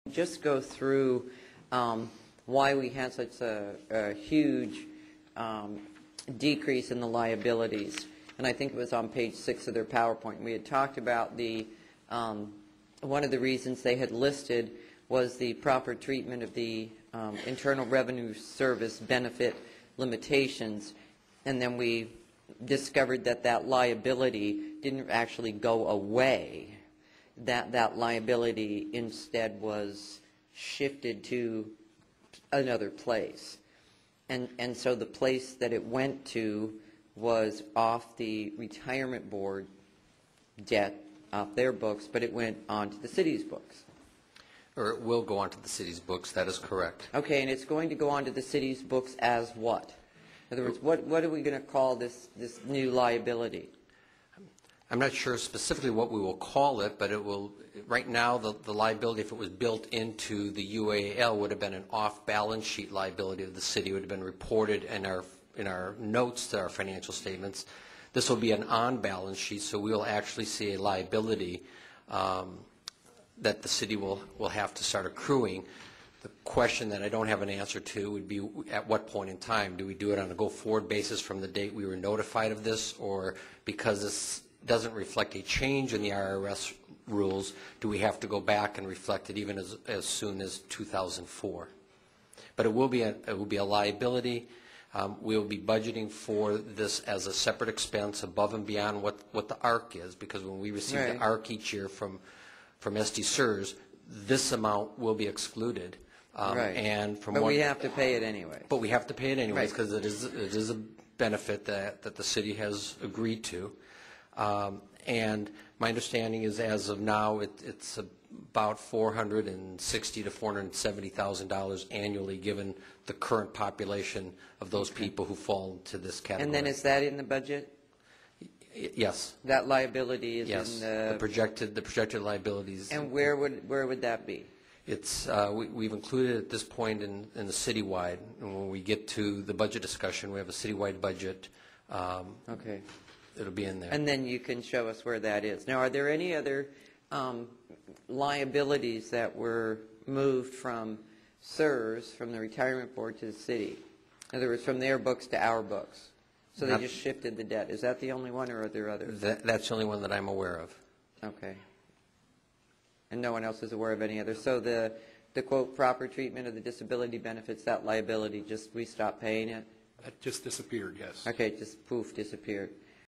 Just go through why we had such a huge decrease in the liabilities. And I think it was on page 6 of their PowerPoint. We had talked about the one of the reasons they had listed was the proper treatment of the Internal Revenue Service benefit limitations. And then we discovered that that liability didn't actually go away. That liability instead was shifted to another place. And so the place that it went to was off the retirement board debt, off their books, but it went onto the city's books. Or it will go onto the city's books, that is correct. Okay, and it's going to go onto the city's books as what? In other words, what are we going to call this new liability? I'm not sure specifically what we will call it, but it will, right now, the liability, if it was built into the UAL, would have been an off-balance sheet liability of the city. It would have been reported in our notes to our financial statements. This will be an on-balance sheet, so we will actually see a liability that the city will have to start accruing. The question that I don't have an answer to would be at what point in time. Do we do it on a go-forward basis from the date we were notified of this, or because this doesn't reflect a change in the IRS rules, do we have to go back and reflect it even as soon as 2004? But it will be a liability. We will be budgeting for this as a separate expense above and beyond what the ARC is, because when we receive the ARC each year from SD SERS, this amount will be excluded. And from but we have to pay it anyway. But we have to pay it anyways because it is a benefit that the city has agreed to. And my understanding is, as of now, it's about $460,000 to $470,000 annually, given the current population of those people who fall into this category. And then is that in the budget? Yes. That liability is yes. in the projected liabilities. And where would that be? It's we've included at this point in the citywide, and when we get to the budget discussion, we have a citywide budget. Okay. It'll be in there. And then you can show us where that is. Now, are there any other liabilities that were moved from SERS, from the retirement board, to the city? In other words, from their books to our books. So they just shifted the debt. Is that the only one, or are there others? That's the only one that I'm aware of. Okay. And no one else is aware of any others. So the quote, proper treatment of the disability benefits, that liability, just we stopped paying it? That just disappeared, yes. Okay, just poof, disappeared.